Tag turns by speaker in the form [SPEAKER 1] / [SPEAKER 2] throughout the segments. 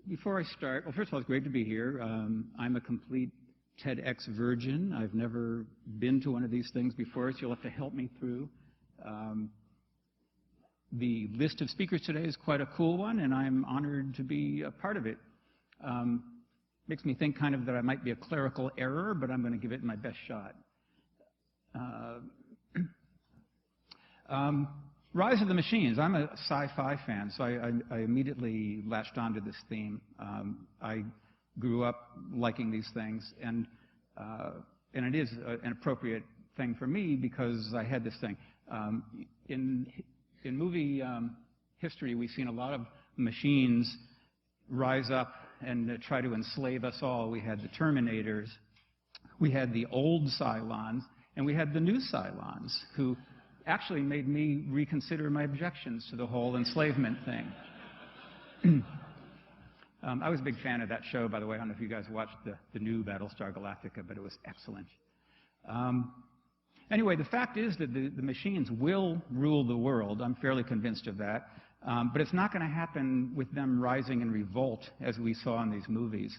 [SPEAKER 1] Before I start, well, first of all, it's great to be here. I'm a complete TEDx virgin. I've never been to one of these things before, so you'll have to help me through. The list of speakers today is quite a cool one, and I'm honored to be a part of it. Makes me think kind of that I might be a clerical error, but I'm going to give it my best shot. Rise of the Machines. I'm a sci-fi fan, so I immediately latched onto this theme. I grew up liking these things, and it is an appropriate thing for me because I had this thing. In movie history, we've seen a lot of machines rise up and try to enslave us all. We had the Terminators, we had the old Cylons, and we had the new Cylons, who actually made me reconsider my objections to the whole enslavement thing. I was a big fan of that show, by the way. I don't know if you guys watched the new Battlestar Galactica, but it was excellent. Anyway, the fact is that the machines will rule the world. I'm fairly convinced of that. But it's not going to happen with them rising in revolt, as we saw in these movies.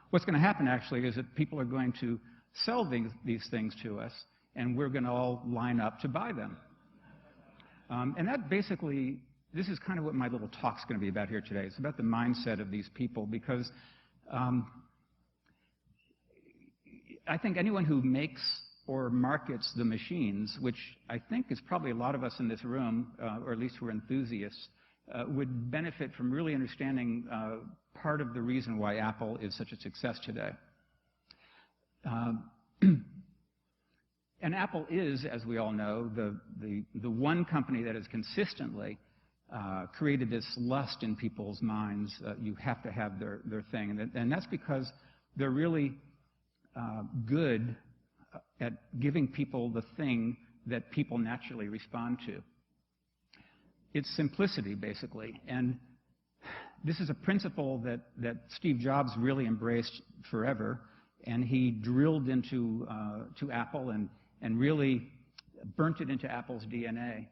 [SPEAKER 1] What's going to happen, actually, is that people are going to sell these things to us, and we're going to all line up to buy them. And that basically, this is kind of what my little talk's going to be about here today. It's about the mindset of these people, because I think anyone who makes or markets the machines, which I think is probably a lot of us in this room, or at least who are enthusiasts, would benefit from really understanding part of the reason why Apple is such a success today. And Apple is, as we all know, the one company that has consistently created this lust in people's minds. You have to have their thing. And that's because they're really good at giving people the thing that people naturally respond to. It's simplicity, basically. And this is a principle that Steve Jobs really embraced forever, and he drilled into to Apple and really burnt it into Apple's DNA.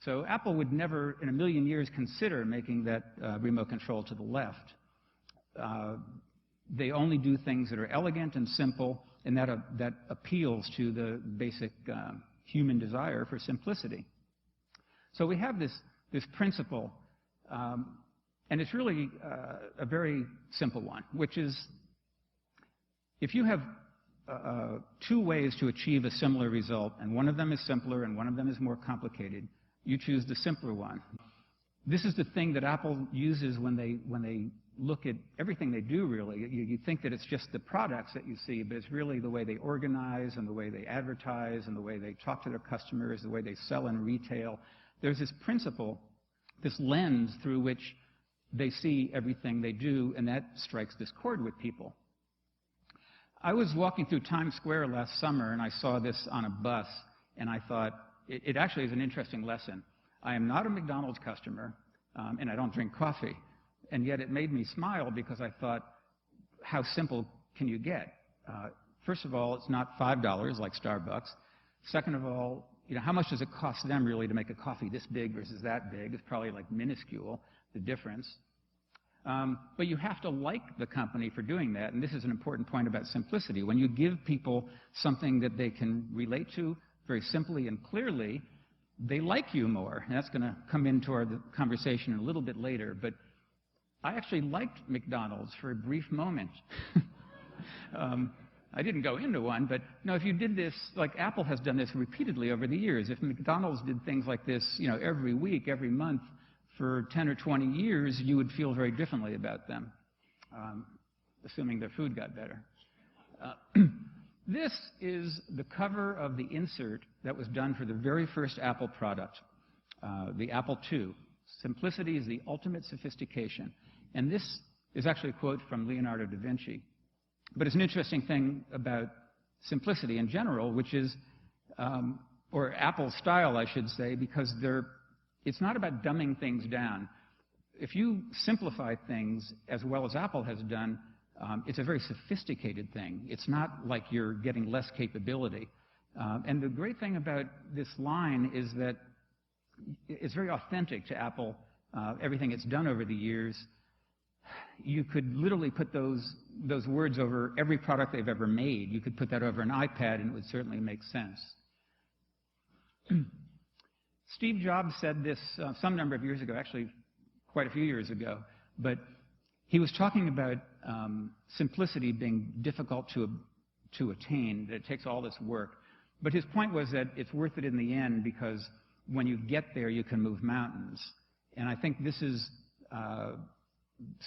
[SPEAKER 1] So Apple would never in a million years consider making that remote control to the left. They only do things that are elegant and simple, and that appeals to the basic human desire for simplicity. So we have this principle, and it's really a very simple one, which is if you have two ways to achieve a similar result, and one of them is simpler and one of them is more complicated, you choose the simpler one. This is the thing that Apple uses when they look at everything they do, really. You think that it's just the products that you see, but it's really the way they organize and the way they advertise and the way they talk to their customers, the way they sell in retail. There's this principle, this lens through which they see everything they do, and that strikes this chord with people. I was walking through Times Square last summer, and I saw this on a bus, and I thought, it actually is an interesting lesson. I am not a McDonald's customer, and I don't drink coffee. And yet it made me smile because I thought, how simple can you get? First of all, it's not $5 like Starbucks. Second of all, how much does it cost them really to make a coffee this big versus that big? It's probably like minuscule, the difference. But you have to like the company for doing that, and this is an important point about simplicity. When you give people something that they can relate to very simply and clearly, they like you more. And that's going to come into our conversation a little bit later, but I actually liked McDonald's for a brief moment. I didn't go into one, but if you did this, like Apple has done this repeatedly over the years. If McDonald's did things like this, every week, every month for 10 or 20 years, you would feel very differently about them, assuming their food got better. This is the cover of the insert that was done for the very first Apple product, the Apple II. Simplicity is the ultimate sophistication. And this is actually a quote from Leonardo da Vinci. But it's an interesting thing about simplicity in general, which is, or Apple's style, I should say, because it's not about dumbing things down. if you simplify things as well as Apple has done, it's a very sophisticated thing. It's not like you're getting less capability. And the great thing about this line is that it's very authentic to Apple. Everything it's done over the years, you could literally put those words over every product they've ever made. You could put that over an iPad, and it would certainly make sense. Steve Jobs said this some number of years ago, actually quite a few years ago, but he was talking about simplicity being difficult to attain, that it takes all this work. But his point was that it's worth it in the end because when you get there, you can move mountains. And I think this is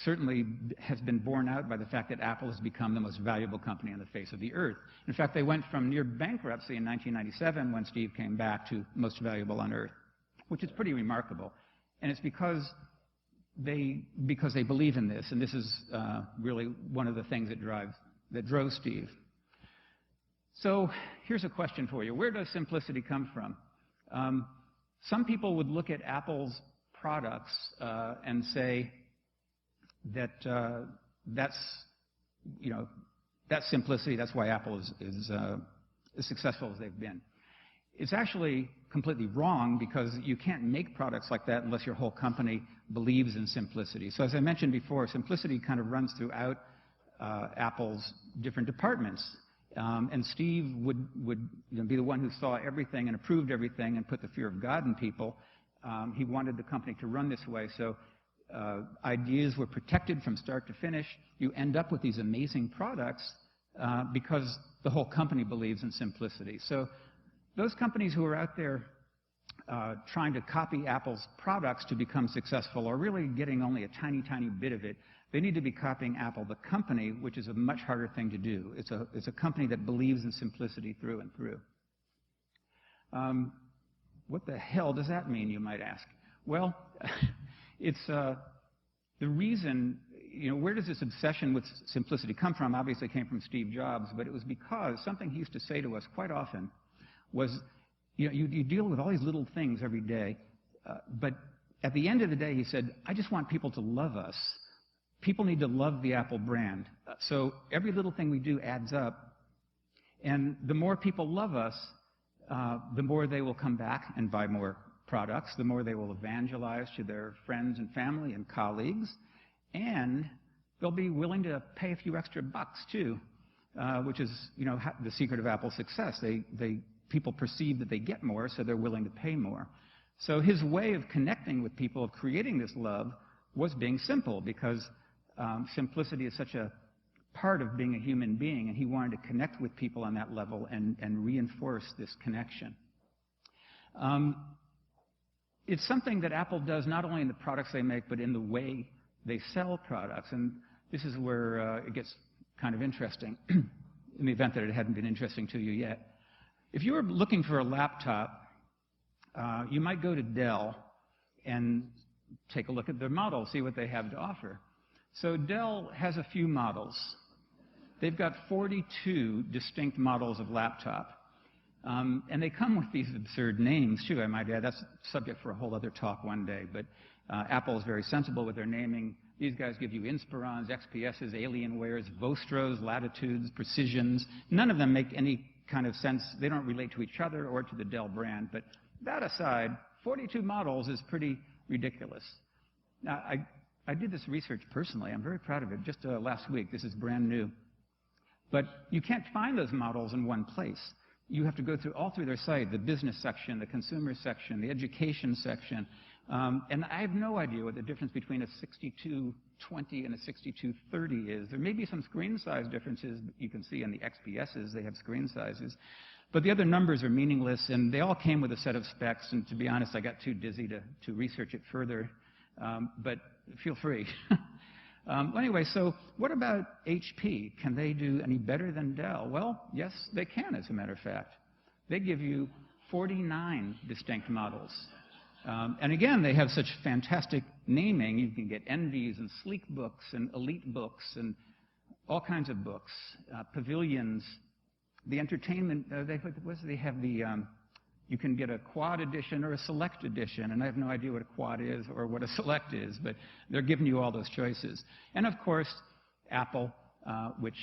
[SPEAKER 1] certainly has been borne out by the fact that Apple has become the most valuable company on the face of the earth. In fact, they went from near bankruptcy in 1997 when Steve came back to most valuable on earth, which is pretty remarkable. And it's because they believe in this, and this is really one of the things that drove Steve. So here's a question for you. Where does simplicity come from? Some people would look at Apple's products and say that that's simplicity. That's why Apple is as successful as they've been. It's actually completely wrong because you can't make products like that unless your whole company believes in simplicity. So as I mentioned before, simplicity kind of runs throughout Apple's different departments. And Steve would be the one who saw everything and approved everything and put the fear of God in people. He wanted the company to run this way. So ideas were protected from start to finish. You end up with these amazing products because the whole company believes in simplicity. So those companies who are out there trying to copy Apple's products to become successful are really getting only a tiny, tiny bit of it. They need to be copying Apple, the company, which is a much harder thing to do. It's a company that believes in simplicity through and through. What the hell does that mean, you might ask? Well, it's the reason, where does this obsession with simplicity come from? Obviously it came from Steve Jobs, but it was because something he used to say to us quite often was, you deal with all these little things every day, but at the end of the day, he said, I just want people to love us. People need to love the Apple brand. So every little thing we do adds up, and the more people love us, the more they will come back and buy more products, the more they will evangelize to their friends and family and colleagues, and they'll be willing to pay a few extra bucks too, which is the secret of Apple's success. People perceive that they get more, so they're willing to pay more. So his way of connecting with people, of creating this love, was being simple, because simplicity is such a part of being a human being, and he wanted to connect with people on that level and reinforce this connection. It's something that Apple does not only in the products they make, but in the way they sell products. And this is where it gets kind of interesting, in the event that it hadn't been interesting to you yet. If you were looking for a laptop, you might go to Dell and take a look at their model, see what they have to offer. So Dell has a few models. They've got 42 distinct models of laptop. And they come with these absurd names, too, I might add. That's subject for a whole other talk one day. But Apple is very sensible with their naming. These guys give you Inspirons, XPSs, Alienwares, Vostros, Latitudes, Precisions. None of them make any kind of sense. They don't relate to each other or to the Dell brand. But that aside, 42 models is pretty ridiculous. Now, I did this research personally. I'm very proud of it. Just last week. This is brand new. But you can't find those models in one place. You have to go all through their site, the business section, the consumer section, the education section. And I have no idea what the difference between a 6220 and a 6230 is. There may be some screen size differences you can see in the XPSs. They have screen sizes. But the other numbers are meaningless, and they all came with a set of specs. And to be honest, I got too dizzy to research it further. But feel free. Anyway, so what about HP? Can they do any better than Dell? Well, yes, they can, as a matter of fact. They give you 49 distinct models. And again, they have such fantastic naming. You can get Envies and Sleek books and Elite books and all kinds of books, Pavilions. The entertainment, they have You can get a quad edition or a select edition, and I have no idea what a quad is or what a select is, but they're giving you all those choices. And of course, Apple, which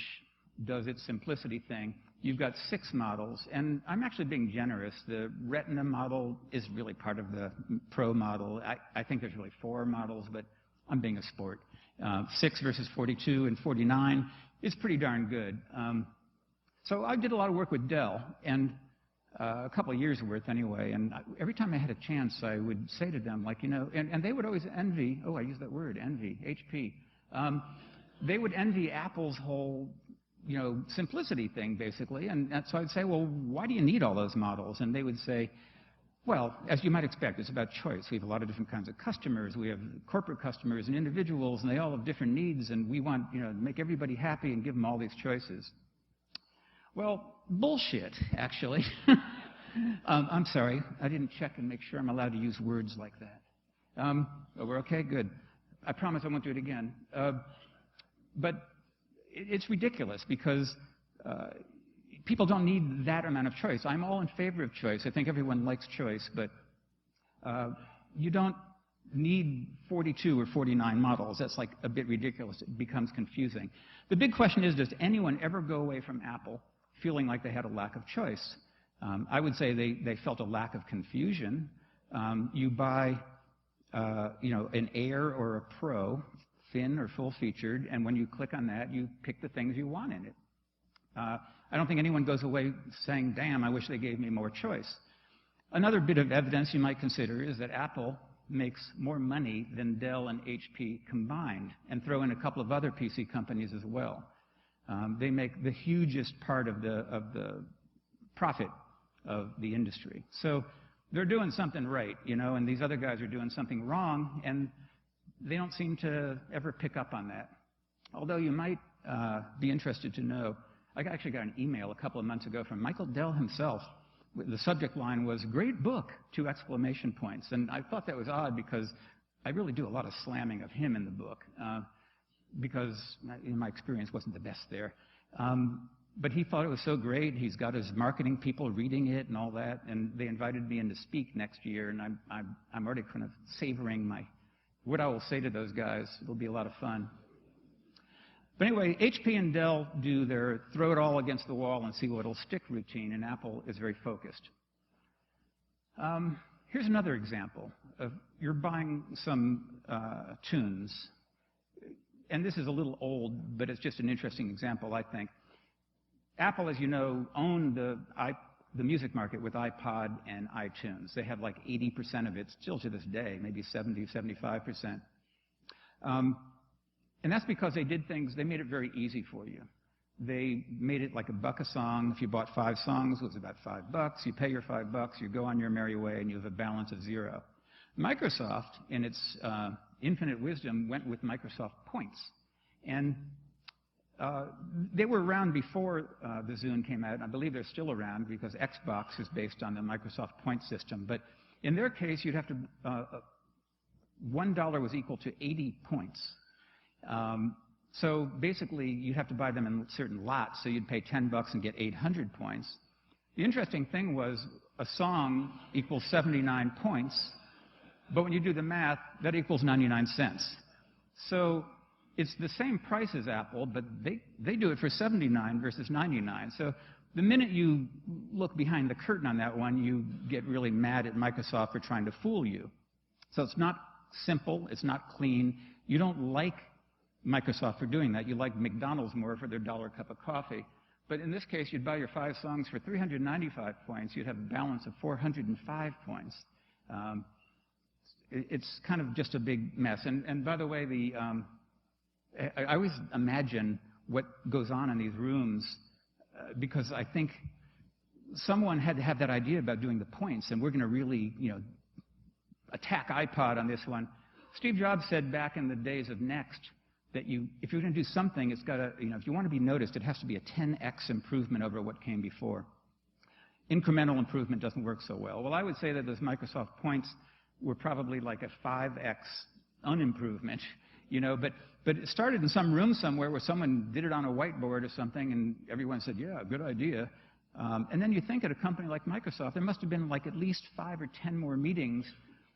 [SPEAKER 1] does its simplicity thing, you've got 6 models, and I'm actually being generous. The Retina model is really part of the Pro model. I think there's really 4 models, but I'm being a sport. 6 versus 42 and 49 is pretty darn good. So I did a lot of work with Dell, and a couple of years' worth anyway, and every time I had a chance, I would say to them, like, you know, and they would always envy, oh, I use that word, envy, HP. They would envy Apple's whole, you know, simplicity thing, basically, and so I'd say, well, why do you need all those models? And they would say, well, as you might expect, it's about choice. We have a lot of different kinds of customers. We have corporate customers and individuals, and they all have different needs, and we want, you know, to make everybody happy and give them all these choices. Well, bullshit, actually. I'm sorry. I didn't check and make sure I'm allowed to use words like that. Oh, we're okay? Good. I promise I won't do it again. But it's ridiculous because people don't need that amount of choice. I'm all in favor of choice. I think everyone likes choice, but you don't need 42 or 49 models. That's like a bit ridiculous. It becomes confusing. The big question is, does anyone ever go away from Apple feeling like they had a lack of choice? I would say they felt a lack of confusion. You buy you know, an Air or a Pro, thin or full-featured, and when you click on that, you pick the things you want in it. I don't think anyone goes away saying, damn, I wish they gave me more choice. Another bit of evidence you might consider is that Apple makes more money than Dell and HP combined, and throw in a couple of other PC companies as well. They make the hugest part of the profit of the industry. So they're doing something right, you know, and these other guys are doing something wrong, and they don't seem to ever pick up on that. Although you might be interested to know, I actually got an email a couple of months ago from Michael Dell himself. The subject line was, great book, 2 exclamation points. And I thought that was odd because I really do a lot of slamming of him in the book because in my experience wasn't the best there. But he thought it was so great. He's got his marketing people reading it and all that, and they invited me in to speak next year, and I'm already kind of savoring what I will say to those guys. It'll be a lot of fun. But anyway, HP and Dell do their throw it all against the wall and see what'll stick routine, and Apple is very focused. Here's another example of you're buying some tunes, and this is a little old, but it's just an interesting example, I think. Apple, as you know, owned the music market with iPod and iTunes. They have like 80% of it still to this day, maybe 70, 75%. And that's because they did things, they made it very easy for you. They made it like $1 a song. If you bought 5 songs, it was about $5. You pay your $5, you go on your merry way, and you have a balance of 0. Microsoft, in its infinite wisdom, went with Microsoft Points. And they were around before the Zune came out. I believe they're still around because Xbox is based on the Microsoft Points system. But in their case, you'd have to, $1 was equal to 80 points. So basically, you'd have to buy them in certain lots, so you'd pay $10 and get 800 points. The interesting thing was a song equals 79 points, but when you do the math, that equals 99 cents. So it's the same price as Apple, but they do it for 79 versus 99. So the minute you look behind the curtain on that one, you get really mad at Microsoft for trying to fool you. So it's not simple, it's not clean. You don't like Microsoft for doing that. You like McDonald's more for their $1 cup of coffee. But in this case, you'd buy your 5 songs for 395 points. You'd have a balance of 405 points. It's kind of just a big mess. And by the way, I always imagine what goes on in these rooms because I think someone had to have that idea about doing the points, and we're going to really, you know, attack iPod on this one. Steve Jobs said back in the days of Next that if you're going to do something, it's got to, you know, if you want to be noticed, it has to be a 10x improvement over what came before. Incremental improvement doesn't work so well. Well, I would say that those Microsoft Points were probably like a 5x unimprovement, you know, but it started in some room somewhere where someone did it on a whiteboard or something, and everyone said, yeah, good idea. And then you think at a company like Microsoft, there must have been like at least 5 or 10 more meetings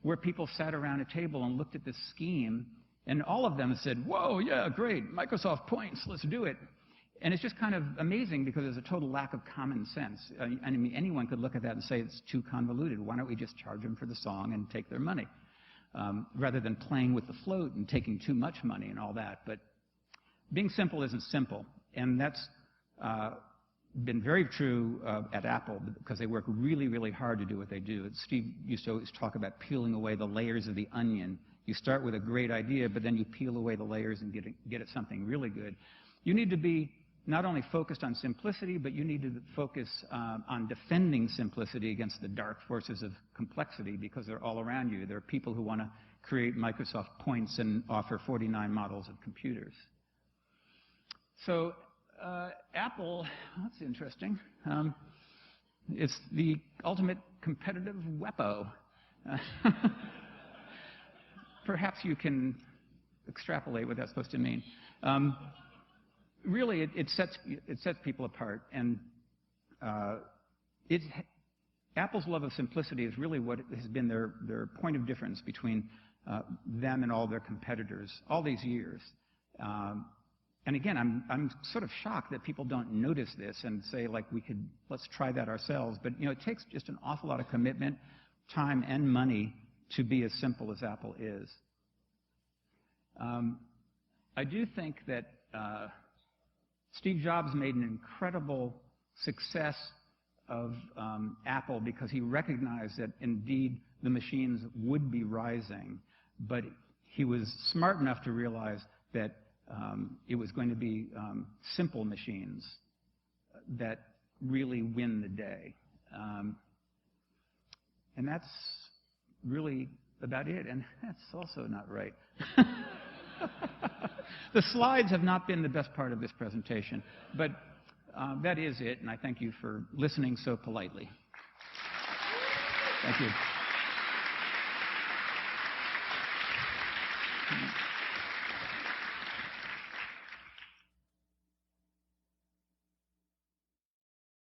[SPEAKER 1] where people sat around a table and looked at this scheme, and all of them said, whoa, yeah, great, Microsoft points, let's do it. And it's just kind of amazing because there's a total lack of common sense. I mean, anyone could look at that and say it's too convoluted. Why don't we just charge them for the song and take their money? Rather than playing with the float and taking too much money and all that. But being simple isn't simple. And that's been very true at Apple because they work really, really hard to do what they do. Steve used to always talk about peeling away the layers of the onion. You start with a great idea, but then you peel away the layers and get it something really good. You need to be not only focused on simplicity, but you need to focus on defending simplicity against the dark forces of complexity because they're all around you. There are people who want to create Microsoft points and offer 49 models of computers. So Apple, that's interesting. It's the ultimate competitive weapon. Perhaps you can extrapolate what that's supposed to mean. Really, it sets people apart, and Apple's love of simplicity is really what has been their point of difference between them and all their competitors all these years. And again, I'm sort of shocked that people don't notice this and say, like, let's try that ourselves. But it takes just an awful lot of commitment, time, and money to be as simple as Apple is. I do think that Steve Jobs made an incredible success of Apple because he recognized that indeed the machines would be rising, but he was smart enough to realize that it was going to be simple machines that really win the day. And that's really about it, and that's also not right. The slides have not been the best part of this presentation, but that is it, and I thank you for listening so politely. Thank you.